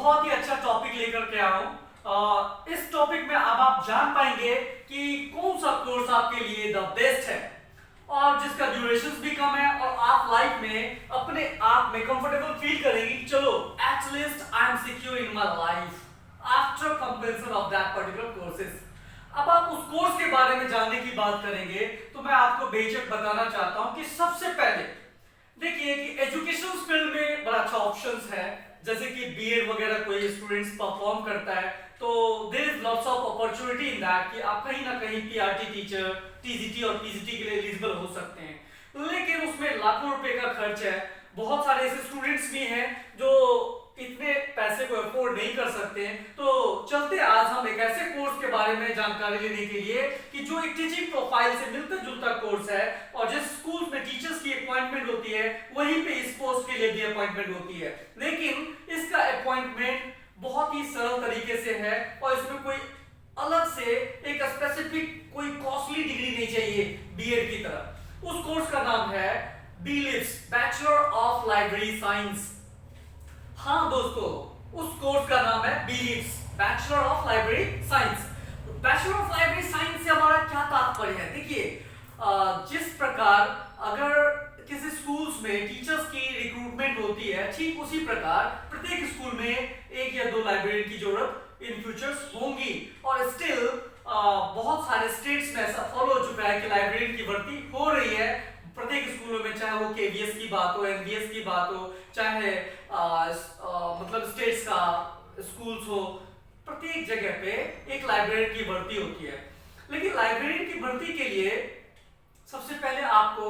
बहुत ही अच्छा टॉपिक लेकर के आया हूँ। इस टॉपिक में अब आप जान पाएंगे कि कौन सा कोर्स आपके लिए द बेस्ट है और जिसका ड्यूरेशन भी कम है और आप लाइफ में अपने आप में कंफर्टेबल फील करेंगे। चलो at least I am secure in my life after completion of that particular courses. अब आप उस कोर्स के बारे में जानने की बात करेंगे तो मैं आपको बेशक बताना चाहता हूं कि सबसे पहले देखिए कि एजुकेशन फील्ड में बड़ा अच्छा ऑप्शंस है, जैसे कि बीएड वगैरह कोई स्टूडेंट्स परफॉर्म करता है तो there is lots of opportunity in that कि आप कहीं ना कहीं पीआरटी टीचर, टीजीटी और पीजीटी के लिए एलिजिबल हो सकते हैं। लेकिन उसमें लाखों रुपए का खर्च है। बहुत सारे ऐसे स्टूडेंट्स भी हैं जो इतने पैसे को अफोर्ड नहीं कर सकते हैं। तो चलते आज हम एक ऐसे कोर्स के बारे में जानकारी लेने के लिए कि जो एक टीचिंग प्रोफाइल से मिलता जुलता कोर्स है और जिस स्कूल में टीचर्स की अपॉइंटमेंट होती है वहीं पे इस पोस्ट के लिए भी अपॉइंटमेंट होती है, लेकिन इसका अपॉइंटमेंट बहुत ही सरल तरीके से है और इसमें कोई अलग से एक स्पेसिफिक कोई कॉस्टली डिग्री नहीं चाहिए बीएड की तरह। उस कोर्स का नाम है BLibs, bachelor of library science. हाँ दोस्तों, उस कोर्स का नाम है BLibs, bachelor of library science. Bachelor of library science से हमारा क्या तात्पर्य है? देखिए, जिस प्रकार अगर किसी स्कूल्स में टीचर्स की रिक्रूटमेंट होती है, ठीक उसी प्रकार प्रत्येक स्कूल में एक या दो लाइब्रेरियन की जरूरत इन फ्यूचर्स होंगी। और स्टिल बहुत सारे स्टेट्स में ऐसा फॉलो हो चुका है कि लाइब्रेरियन की भर्ती हो रही है प्रत्येक स्कूलों में, चाहे वो केवीएस की बात हो, एनवीएस की बात हो, चाहे मतलब स्टेट्स का स्कूल्स हो, प्रत्येक जगह पे एक लाइब्रेरियन की भर्ती होती है। लेकिन लाइब्रेरियन की भर्ती के लिए सबसे पहले आपको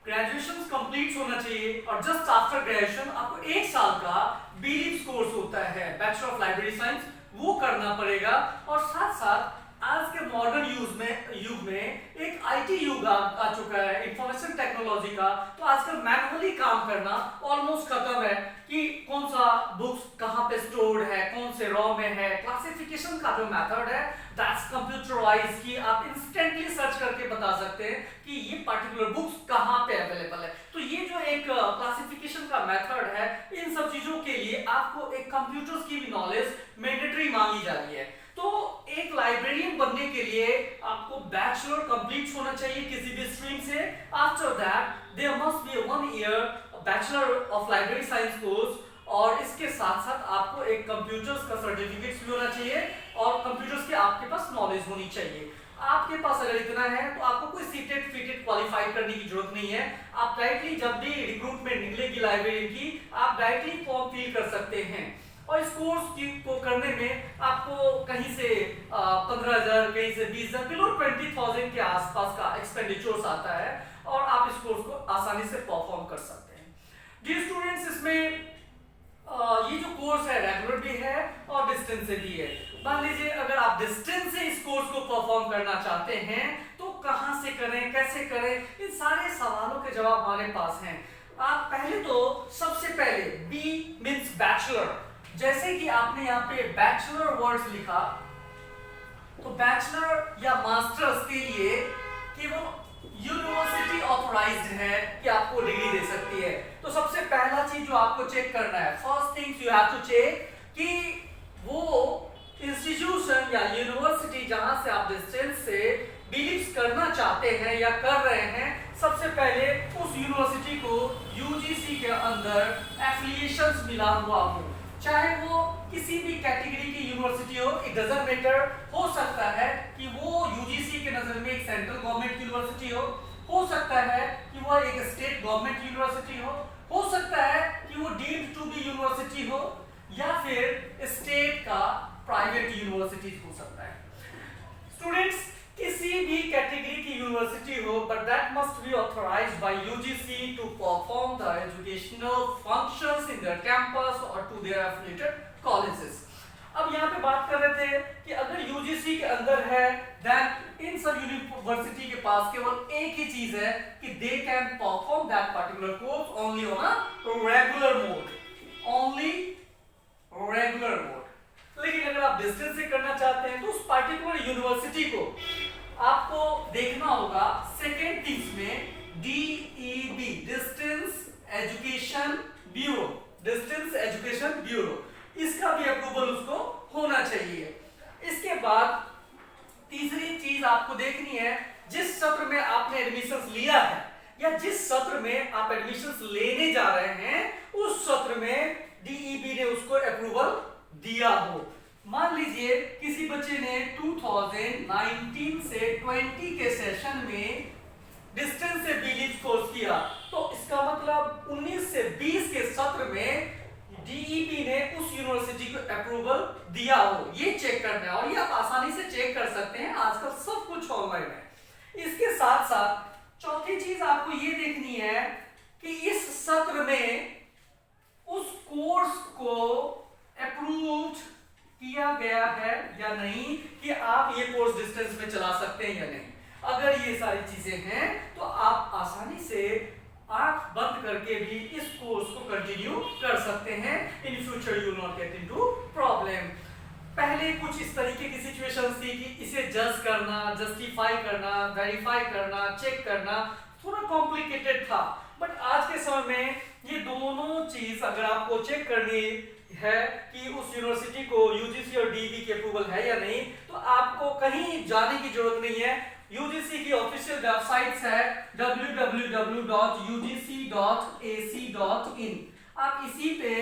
ग्रेजुएशन कंप्लीट होना चाहिए और जस्ट आफ्टर ग्रेजुएशन आपको एक साल का बीलिव्स कोर्स होता है, बैचलर ऑफ लाइब्रेरी साइंस, वो करना पड़ेगा। और साथ साथ आज के मॉडर्न युग में एक आईटी युग आ चुका है, इंफॉर्मेशन टेक्नोलॉजी का। तो आजकल मैनुअली काम करना ऑलमोस्ट खत्म है कि कौन सा बुक्स कहां पे स्टोर्ड है, कौन से रॉ में है। क्लासिफिकेशन का जो मेथड है दैट्स कंप्यूटराइज्ड, कि आप इंस्टेंटली सर्च करके बता सकते हैं कि ये पर्टिकुलर बुक्स कहां पे अवेलेबल है। तो ये जो एक क्लासिफिकेशन का मेथड है, इन सब चीजों के लिए आपको एक कंप्यूटर्स की भी नॉलेज मैंडेटरी मांगी जा रही है। तो एक लाइब्रेरियन बनने के लिए आपको बैचलर कंप्लीट होना चाहिए किसी भी स्ट्रीम से। After that there must be 1 year bachelor of library science course, और इसके साथ साथ आपको एक कंप्यूटर्स का सर्टिफिकेट भी होना चाहिए और कंप्यूटर्स की आपके पास नॉलेज होनी चाहिए। आपके पास अगर इतना है तो आपको कोई सीटेट फीटेट क्वालिफाई करने की जरूरत नहीं है। आप डायरेक्टली जब भी रिक्रूटमेंट निकलेगी लाइब्रेरियन की, आप डायरेक्टली फॉर्म फिल कर सकते हैं। और इस कोर्स को करने में आपको कहीं से 15,000, कहीं से 20,000, बिलो 20,000 के आसपास का एक्सपेंडिचर्स आता है और आप इस कोर्स को आसानी से परफॉर्म कर सकते हैं। जी स्टूडेंट्स, इसमें ये जो कोर्स है रेगुलर भी है और डिस्टेंस से भी है। मान लीजिए अगर आप डिस्टेंस से इस कोर्स को परफॉर्म करना चाहते हैं तो कहां से करें, कैसे करें, इन सारे सवालों के जवाब हमारे पास हैं। आप पहले तो सबसे पहले बी मींस बैचलर, जैसे कि आपने यहाँ पे बैचलर वर्ड्स लिखा, तो बैचलर या मास्टर्स के लिए केवल यूनिवर्सिटी ऑथराइज्ड है कि आपको डिग्री दे सकती है। तो सबसे पहला चीज जो आपको चेक करना है, first things you have to check, कि वो इंस्टीट्यूशन या यूनिवर्सिटी जहां से आप डिस्टेंस से बिलीव्स करना चाहते हैं या कर रहे हैं, सबसे पहले उस यूनिवर्सिटी को यूजीसी के अंदर एफिलिएशंस मिला हुआ हो, चाहे वो किसी भी कैटेगरी की यूनिवर्सिटी हो, इट डजंट मैटर। हो सकता है कि वो यूजीसी के नजर में एक सेंट्रल गवर्नमेंट यूनिवर्सिटी हो सकता है कि वो एक स्टेट गवर्नमेंट यूनिवर्सिटी हो सकता है कि वो डीम्ड टू बी यूनिवर्सिटी हो, या फिर स्टेट का प्राइवेट यूनिवर्सिटी हो सकता है। स्टूडेंट्स, किसी भी कैटेगरी की यूनिवर्सिटी हो, but that must be authorised by UGC to perform the educational functions in their campus और टू देयर एफिलिएटेड कॉलेजेस। अब यहाँ पे बात कर रहे थे कि अगर यूजीसी के अंदर है, देन इन सब यूनिवर्सिटी के पास केवल एक ही चीज है कि they can perform that particular course only on a regular mode, only regular mode. लेकिन अगर आप डिस्टेंस से करना चाहते हैं तो उस पर्टिकुलर यूनिवर्सिटी को आपको देखना होगा सेकेंड थिंग्स में DEB, distance education bureau, distance education bureau. इसका भी अप्रूवल उसको होना चाहिए। इसके बाद तीसरी चीज आपको देखनी है, जिस सत्र में आपने एडमिशंस लिया है या जिस सत्र में आप एडमिशंस लेने जा रहे हैं उस सत्र में डीईबी ने उसको अप्रूवल दिया हो। मान लीजिए किसी बच्चे ने 2019 से 20 के सेशन में डिस्टेंस से बीलिप्स कोर्स किया, तो इसका मतलब 19 से 20 के सत्र में डीईपी ने उस यूनिवर्सिटी को अप्रूवल दिया हो, ये चेक करना है। और ये आप आसानी से चेक कर सकते हैं, आजकल सब कुछ ऑनलाइन है। इसके साथ साथ चौथी चीज आपको ये देखनी है कि इस सत्र में उस कोर्स को अप्रूव्ड किया गया है या नहीं, कि आप ये कोर्स डिस्टेंस में चला सकते हैं या नहीं। अगर ये सारी चीजें हैं तो आप आसानी से आंख बंद करके भी इस कोर्स को कंटिन्यू कर सकते हैं। In future you not get into problem. पहले कुछ इस तरीके की सिचुएशंस थी कि इसे जज करना, जस्टिफाई करना, वेरीफाई करना, चेक करना थोड़ा कॉम्प्लिकेटेड था, बट आज के समय में ये दोनों चीज अगर आपको चेक करनी है कि उस यूनिवर्सिटी को यूजीसी और डीईबी की अप्रूवल है या नहीं, तो आपको कहीं जाने की जरूरत नहीं है। यूजीसी की ऑफिशियल वेबसाइट्स है www.ugc.ac.in। आप इसी पे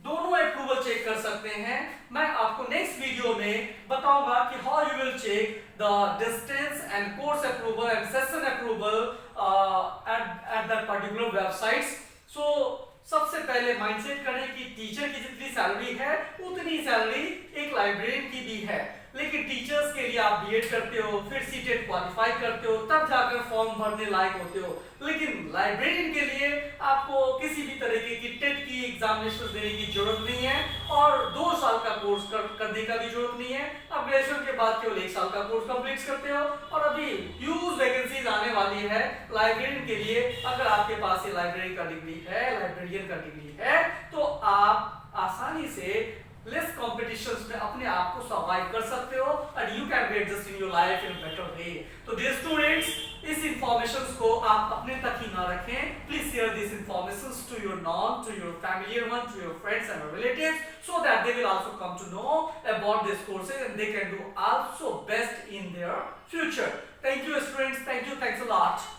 दोनों अप्रूवल चेक कर सकते हैं। मैं आपको नेक्स्ट वीडियो में बताऊंगा कि how you will check the distance and course approval and session approval at that particular websites. So सबसे पहले माइंडसेट करें कि टीचर की जितनी सैलरी है उतनी सैलरी एक लाइब्रेरियन की भी है, लेकिन टीचर्स के लिए आप बीएड करते हो, फिर सीटेट क्वालिफाई करते हो, तब जाकर फॉर्म भरने लायक होते हो। लेकिन लाइब्रेरियन के लिए आपको किसी भी तरीके की टेट की एग्जामिनेशन देने की जरूरत नहीं है और 2 साल का कोर्स करने का भी जरूरत नहीं है। आप ग्रेजुएशन के बाद केवल 1 साल का कोर्स कंप्लीट करते हो और अभी ह्यूज वैकेंसीज आने वाली है लाइब्रेरियन के लिए। अगर आपके पास ये लाइब्रेरी का डिग्री है, लाइब्रेरियन का डिग्री है, तो आप आसानी से लेस कॉम्पिटिशंस में अपने आप को सर्वाइव कर सकते हो and you can be adjust in your life in better way. तो डियर स्टूडेंट्स, इस इंफॉर्मेशंस को आप अपने तक ही ना रखें। Please share this informations to your known, to your family one, to your friends and relatives, so that they will also come to know about these courses and they can do also best in their future. Thank you students, thank you, thanks a lot.